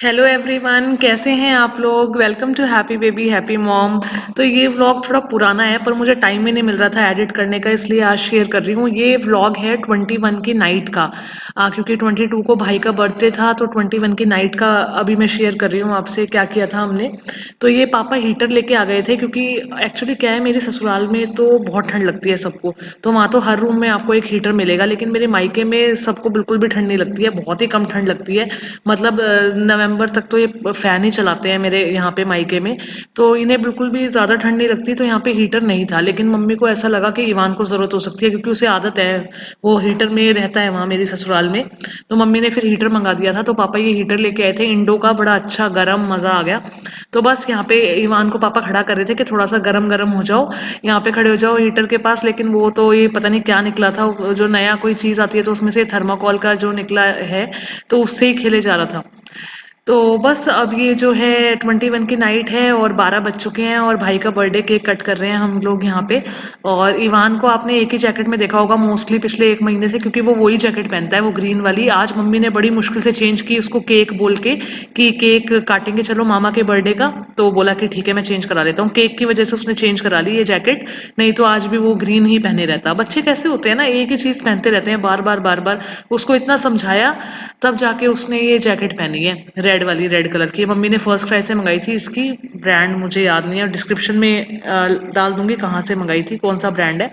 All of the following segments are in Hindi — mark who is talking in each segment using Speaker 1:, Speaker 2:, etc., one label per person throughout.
Speaker 1: हेलो एवरीवन, कैसे हैं आप लोग। Welcome to happy baby happy mom. तो ये व्लॉग थोड़ा पुराना है पर मुझे टाइम ही नहीं मिल रहा था एडिट करने का, इसलिए आज शेयर कर रही हूँ। ये व्लॉग है 21 की नाइट का। क्योंकि 22 को भाई का बर्थडे था तो 21 की नाइट का अभी मैं शेयर कर रही हूँ आपसे क्या किया था हमने। तो ये पापा हीटर लेके आ गए थे क्योंकि एक्चुअली क्या है, मेरे ससुराल में तो बहुत ठंड लगती है सबको। तो वहाँ तो हर रूम में आपको एक हीटर मिलेगा, लेकिन मेरे मायके में सबको बिल्कुल भी ठंड नहीं लगती है, बहुत ही कम ठंड लगती है। मतलब नवंबर तक तो ये फैन ही चलाते हैं मेरे यहाँ पे मायके में। तो इन्हें बिल्कुल भी ज़्यादा ठंड नहीं लगती, तो यहाँ पे हीटर नहीं था। लेकिन मम्मी को ऐसा लगा कि ईवान को ज़रूरत हो सकती है क्योंकि उसे आदत है, वो हीटर में रहता है वहाँ मेरी ससुराल में। तो मम्मी ने फिर हीटर मंगा दिया था। तो पापा ये हीटर लेके आए थे इंडो का, बड़ा अच्छा गर्म मज़ा आ गया। तो बस यहाँ पे ईवान को पापा खड़ा कर रहे थे कि थोड़ा सा गरम गरम हो जाओ, यहाँ पे खड़े हो जाओ हीटर के पास। लेकिन वो तो ये पता नहीं क्या निकला था, जो नया कोई चीज़ आती है तो उसमें से थर्माकोल का जो निकला है, तो उससे ही खेले जा रहा था। तो बस अब ये जो है 21 की नाइट है और 12 बज चुके हैं और भाई का बर्थडे केक कट कर रहे हैं हम लोग यहाँ पे। और इवान को आपने एक ही जैकेट में देखा होगा मोस्टली पिछले एक महीने से, क्योंकि वो वही जैकेट पहनता है, वो ग्रीन वाली। आज मम्मी ने बड़ी मुश्किल से चेंज की उसको केक बोल के कि केक काटेंगे चलो मामा के बर्थडे का। तो बोला कि ठीक है मैं चेंज करा लेता हूँ, केक की वजह से उसने चेंज करा ली ये जैकेट। नहीं तो आज भी वो ग्रीन ही पहने रहता। बच्चे कैसे होते हैं ना, एक ही चीज़ पहनते रहते हैं बार बार बार बार। उसको इतना समझाया तब जाके उसने ये जैकेट पहनी है, रेड वाली, रेड कलर की। मम्मी ने फर्स्ट क्राई से मंगाई थी, इसकी ब्रांड मुझे याद नहीं है, डिस्क्रिप्शन में डाल दूंगी कहाँ से मंगाई थी, कौन सा ब्रांड है।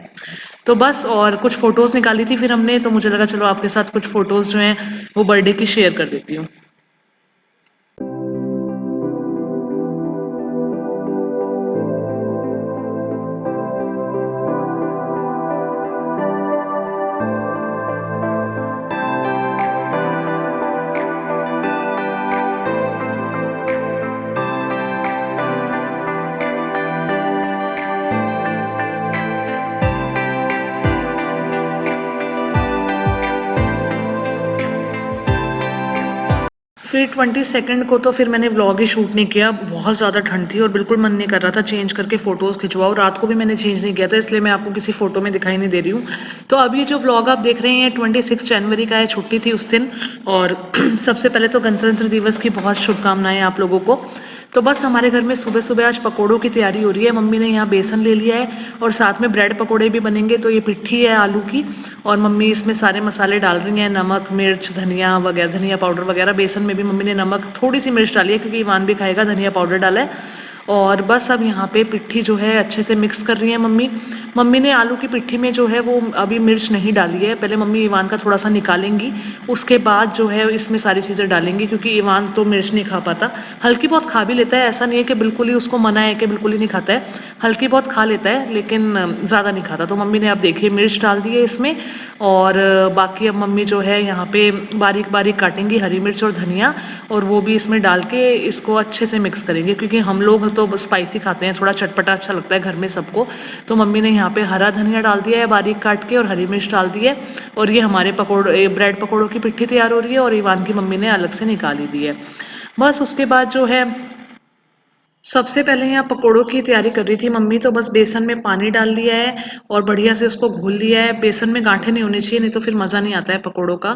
Speaker 1: तो बस, और कुछ फोटोज निकाली थी फिर हमने, तो मुझे लगा चलो आपके साथ कुछ फोटोज जो हैं वो बर्थडे की शेयर कर देती हूँ। फिर 22 को तो फिर मैंने व्लॉग ही शूट नहीं किया, बहुत ज़्यादा ठंड थी और बिल्कुल मन नहीं कर रहा था चेंज करके फ़ोटोज़ खिंचवाओ। रात को भी मैंने चेंज नहीं किया था, इसलिए मैं आपको किसी फ़ोटो में दिखाई नहीं दे रही हूँ। तो अब ये जो व्लॉग आप देख रहे हैं 26 जनवरी का है, छुट्टी थी उस दिन। और सबसे पहले तो गणतंत्र दिवस की बहुत शुभकामनाएं आप लोगों को। तो बस हमारे घर में सुबह सुबह आज पकौड़ों की तैयारी हो रही है। मम्मी ने यहाँ बेसन ले लिया है और साथ में ब्रेड पकौड़े भी बनेंगे। तो ये पिट्ठी है आलू की, और मम्मी इसमें सारे मसाले डाल रही हैं, नमक मिर्च धनिया वगैरह, धनिया पाउडर वगैरह। बेसन में भी मम्मी ने नमक थोड़ी सी मिर्च डाली है क्योंकि ईवान भी खाएगा, धनिया पाउडर डाला है। और बस अब यहाँ पे पिट्ठी जो है अच्छे से मिक्स कर रही है मम्मी। मम्मी ने आलू की पिट्ठी में जो है वो अभी मिर्च नहीं डाली है, पहले मम्मी ईवान का थोड़ा सा निकालेंगी, उसके बाद जो है इसमें सारी चीज़ें डालेंगी, क्योंकि ईवान तो मिर्च नहीं खा पाता। हल्की बहुत खा भी लेता है, ऐसा नहीं है कि बिल्कुल ही उसको मना है कि बिल्कुल ही नहीं खाता है, हल्की बहुत खा लेता है लेकिन ज़्यादा नहीं खाता। तो मम्मी ने अब देखिए मिर्च डाल दी है इसमें। और बाकी अब मम्मी जो है यहाँ पे बारीक बारीक काटेंगी हरी मिर्च और धनिया, और वो भी इसमें डाल के इसको अच्छे से मिक्स करेंगे, क्योंकि हम लोग तो स्पाइसी खाते हैं, थोड़ा चटपटा अच्छा लगता है घर में सबको। तो मम्मी ने यहाँ पे हरा धनिया डाल दिया है बारीक काट के और हरी मिर्च डाल दी है। और ये हमारे पकौड़े, ब्रेड पकौड़ों की पिट्ठी तैयार हो रही है और ईवान की मम्मी ने अलग से निकाली दी है। बस उसके बाद जो है सबसे पहले यहाँ पकोड़ों की तैयारी कर रही थी मम्मी। तो बस बेसन में पानी डाल लिया है और बढ़िया से उसको घोल लिया है। बेसन में गांठें नहीं होनी चाहिए, नहीं तो फिर मज़ा नहीं आता है पकोड़ों का।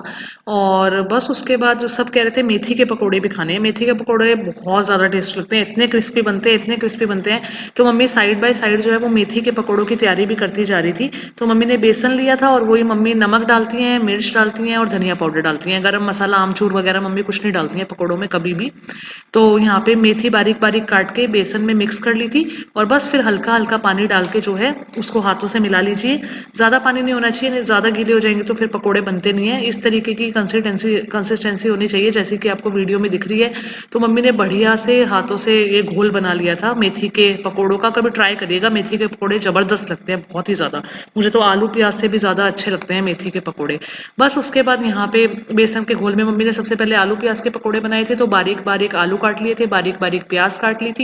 Speaker 1: और बस उसके बाद जो सब कह रहे थे मेथी के पकोड़े भी खाने हैं, मेथी के पकोड़े बहुत ज़्यादा टेस्ट लगते हैं, इतने क्रिस्पी बनते हैं, इतने क्रिस्पी बनते हैं। तो मम्मी साइड बाय साइड जो है वो मेथी के पकोड़ों की तैयारी भी करती जा रही थी। तो मम्मी ने बेसन लिया था और वही मम्मी नमक डालती हैं, मिर्च डालती हैं और धनिया पाउडर डालती हैं, गरम मसाला आमचूर वगैरह मम्मी कुछ नहीं डालती हैं पकोड़ों में कभी भी। तो यहाँ पे मेथी बारीक बारीक काट के बेसन में मिक्स कर ली थी। और बस फिर हल्का हल्का पानी डाल के जो है उसको हाथों से मिला लीजिए। ज़्यादा पानी नहीं होना चाहिए, नहीं ज़्यादा गीले हो जाएंगे तो फिर पकोड़े बनते नहीं है। इस तरीके की कंसिस्टेंसी होनी चाहिए जैसे कि आपको वीडियो में दिख रही है। तो मम्मी ने बढ़िया से हाथों से ये घोल बना लिया था मेथी के पकोड़ों का। कभी ट्राई करिएगा, मेथी के पकोड़े ज़बरदस्त लगते हैं, बहुत ही ज़्यादा। मुझे तो आलू प्याज से भी ज़्यादा अच्छे लगते हैं मेथी के पकोड़े। बस उसके बाद यहाँ पे बेसन के घोल में मम्मी ने सबसे पहले आलू प्याज के पकोड़े बनाए थे। तो बारीक बारीक आलू काट लिए थे, बारीक बारीक प्याज काट ली थी,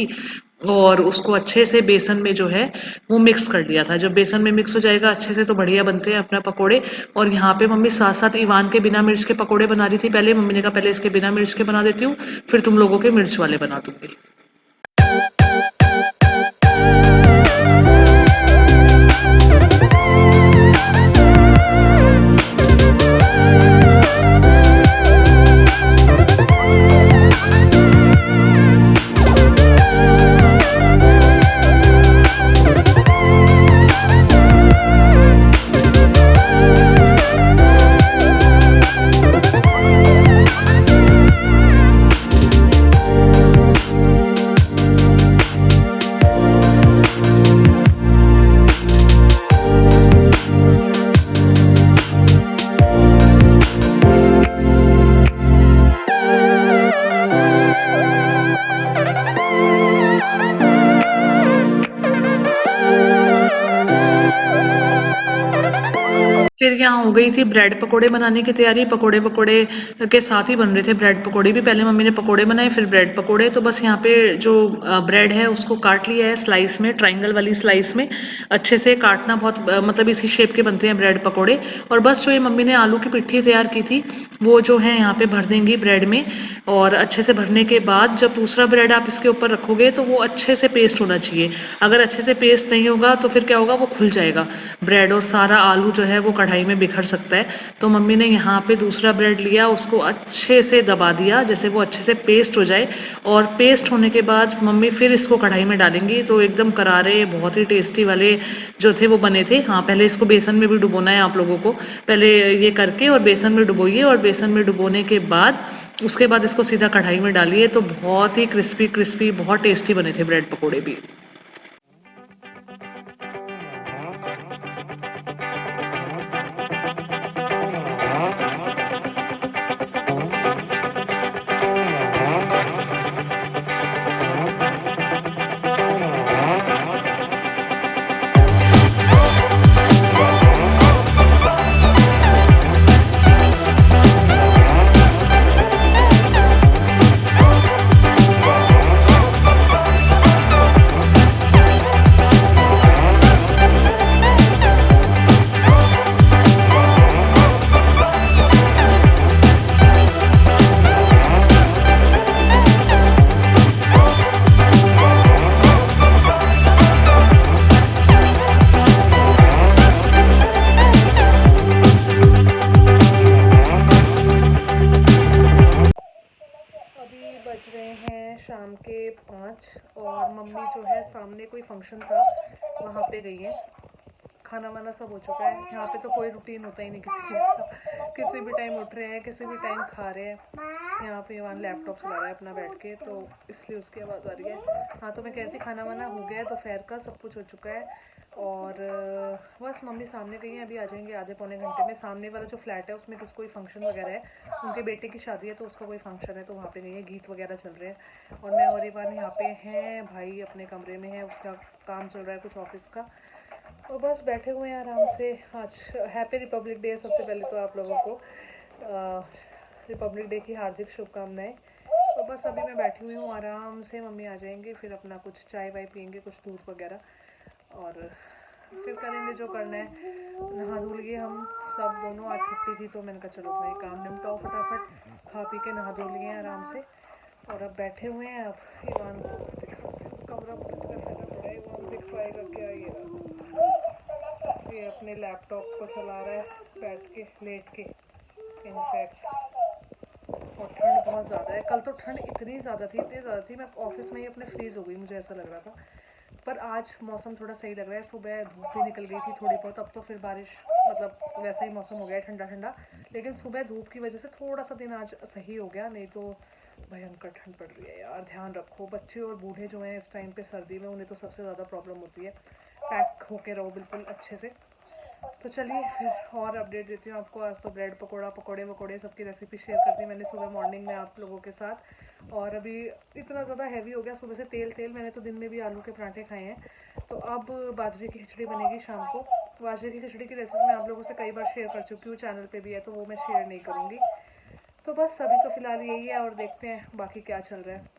Speaker 1: और उसको अच्छे से बेसन में जो है वो मिक्स कर दिया था। जब बेसन में मिक्स हो जाएगा अच्छे से तो बढ़िया बनते हैं अपना पकोड़े। और यहाँ पे मम्मी साथ साथ ईवान के बिना मिर्च के पकोड़े बना रही थी पहले। मम्मी ने कहा पहले इसके बिना मिर्च के बना देती हूँ, फिर तुम लोगों के मिर्च वाले बना दूंगी। फिर यहाँ हो गई थी ब्रेड पकोड़े बनाने की तैयारी। पकोड़े पकोड़े के साथ ही बन रहे थे ब्रेड पकोड़े भी। पहले मम्मी ने पकोड़े बनाए फिर ब्रेड पकोड़े। तो बस यहाँ पे जो ब्रेड है उसको काट लिया है स्लाइस में, ट्रायंगल वाली स्लाइस में। अच्छे से काटना, बहुत मतलब इसी शेप के बनते हैं ब्रेड पकोड़े। और बस जो ये मम्मी ने आलू की पिट्ठी तैयार की थी वो जो है यहाँ पे भर देंगी ब्रेड में। और अच्छे से भरने के बाद जब दूसरा ब्रेड आप इसके ऊपर रखोगे तो वो अच्छे से पेस्ट होना चाहिए। अगर अच्छे से पेस्ट नहीं होगा तो फिर क्या होगा, वो खुल जाएगा ब्रेड और सारा आलू जो है वो कढ़ाई में बिखर सकता है। तो मम्मी ने यहाँ पे दूसरा ब्रेड लिया, उसको अच्छे से दबा दिया जैसे वो अच्छे से पेस्ट हो जाए। और पेस्ट होने के बाद मम्मी फिर इसको कढ़ाई में डालेंगी। तो एकदम करारे बहुत ही टेस्टी वाले जो थे वो बने थे। हाँ, पहले इसको बेसन में भी डुबोना है आप लोगों को, पहले ये करके और बेसन में डुबोइए। और बेसन में डुबोने के बाद उसके बाद इसको सीधा कढ़ाई में डालिए। तो बहुत ही क्रिस्पी क्रिस्पी बहुत टेस्टी बने थे ब्रेड पकौड़े भी। अभी बज रहे हैं शाम के 5 और मम्मी जो है सामने कोई फंक्शन था वहाँ पे गई है। खाना वाना सब हो चुका है। यहाँ पे तो कोई रूटीन होता ही नहीं किसी चीज़ का, किसी भी टाइम उठ रहे हैं, किसी भी टाइम खा रहे हैं। यहाँ पे ईवान लैपटॉप चला रहा है अपना बैठ के, तो इसलिए उसकी आवाज़ आ रही है। हाँ, तो मैं कह रही थी खाना वाना हो गया है, दोपहर का सब कुछ हो चुका है। और बस मम्मी सामने गई हैं, अभी आ जाएंगे आधे पौने घंटे में। सामने वाला जो फ्लैट है उसमें किसी कोई फंक्शन वगैरह है, उनके बेटे की शादी है तो उसका कोई फंक्शन है, तो वहाँ पे गई है, गीत वगैरह चल रहे हैं। और मैं और ईवान यहाँ पे हैं, भाई अपने कमरे में है, उसका काम चल रहा है कुछ ऑफिस का। और बस बैठे हुए हैं आराम से। आज हैप्पी रिपब्लिक डे। सबसे पहले तो आप लोगों को रिपब्लिक डे की हार्दिक शुभकामनाएं। तो बस अभी मैं बैठी हुई हूँ आराम से, मम्मी आ जाएंगे फिर अपना कुछ चाय वाय पियेंगे, कुछ दूध वगैरह, और फिर करेंगे जो करना है। नहा धुल लिए हम सब दोनों, आज छुट्टी थी तो मैंने कहा चलो भाई काम निपटाओ फटाफट। खा पी के नहा धो लिए हैं आराम से और अब बैठे हुए हैं। अब ईवान को दिखाते हैं, कमरा पूरी तरह फैला पड़ा है, ईवान दिख पाएगा क्या? ये अपने लैपटॉप को चला रहा है बैठ के, लेट के इनफैक्ट। और ठंड बहुत ज़्यादा है, कल तो ठंड इतनी ज़्यादा थी मैं ऑफिस में ही अपने फ्रीज़ हो गई, मुझे ऐसा लग रहा था। पर आज मौसम थोड़ा सही लग रहा है, सुबह धूप भी निकल गई थी थोड़ी बहुत, अब तो फिर बारिश, मतलब वैसा ही मौसम हो गया है ठंडा ठंडा। लेकिन सुबह धूप की वजह से थोड़ा सा दिन आज सही हो गया, नहीं तो भयंकर ठंड पड़ रही है यार। ध्यान रखो, बच्चे और बूढ़े जो हैं इस टाइम पे सर्दी में, उन्हें तो सबसे ज़्यादा प्रॉब्लम होती है। पैक होके रहो बिल्कुल अच्छे से। तो चलिए फिर और अपडेट देती हूँ आपको। आज तो ब्रेड पकोड़ा, पकोड़े वकोड़े सबकी रेसिपी शेयर कर दी मैंने सुबह मॉर्निंग में आप लोगों के साथ। और अभी इतना ज़्यादा हैवी हो गया सुबह से तेल तेल, मैंने तो दिन में भी आलू के पराठे खाए हैं। तो अब बाजरे की खिचड़ी बनेगी शाम को। बाजरे की खिचड़ी की रेसिपी मैं आप लोगों से कई बार शेयर कर चुकी हूँ, चैनल पे भी है, तो वो मैं शेयर नहीं करूँगी। तो बस अभी तो फ़िलहाल यही है और देखते हैं बाकी क्या चल रहा है।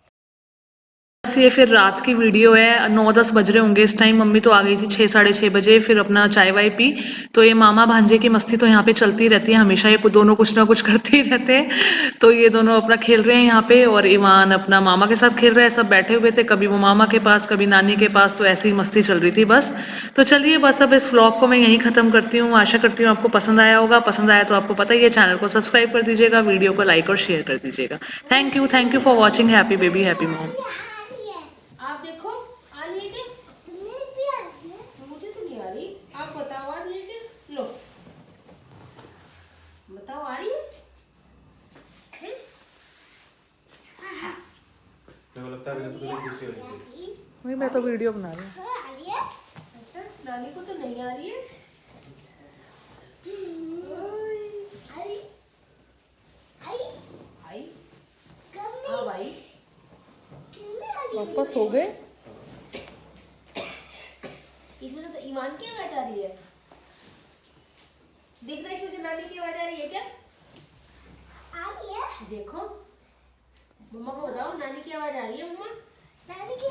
Speaker 1: ये फिर रात की वीडियो है, 9-10 बज रहे होंगे इस टाइम। मम्मी तो आ गई थी 6 साढ़े 6 बजे, फिर अपना चाय वाय पी। तो ये मामा भांजे की मस्ती तो यहाँ पे चलती रहती है हमेशा, ये दोनों कुछ ना कुछ करते ही रहते हैं। तो ये दोनों अपना खेल रहे हैं यहाँ पे, और ईवान अपना मामा के साथ खेल रहा है। सब बैठे हुए थे, कभी वो मामा के पास कभी नानी के पास, तो ऐसी ही मस्ती चल रही थी बस। तो चलिए बस अब इस व्लॉग को मैं यहीं ख़त्म करती हूँ। आशा करती हूँ आपको पसंद आया होगा। पसंद आया तो आपको पता ही है, चैनल को सब्सक्राइब कर दीजिएगा, वीडियो को लाइक और शेयर कर दीजिएगा। Thank you for watching. Happy baby, happy mom.
Speaker 2: आप देखो आ रही है क्या? मुझे तो नहीं आ रही, आप बताओ आ रही है क्या? लो बताओ आ रही है?
Speaker 1: वही मैं तो वीडियो बना रही हूँ।
Speaker 2: अच्छा, नानी को तो नहीं आ रही है। आई हाँ भाई,
Speaker 1: वापस हो गए।
Speaker 2: इसमें तो ईमान की आवाज आ रही है। देखना इसमें से नानी की आवाज आ रही है क्या?
Speaker 3: आ रही है।
Speaker 2: देखो, मम्मा को बताओ नानी की आवाज आ रही है मम्मा?
Speaker 3: नानी की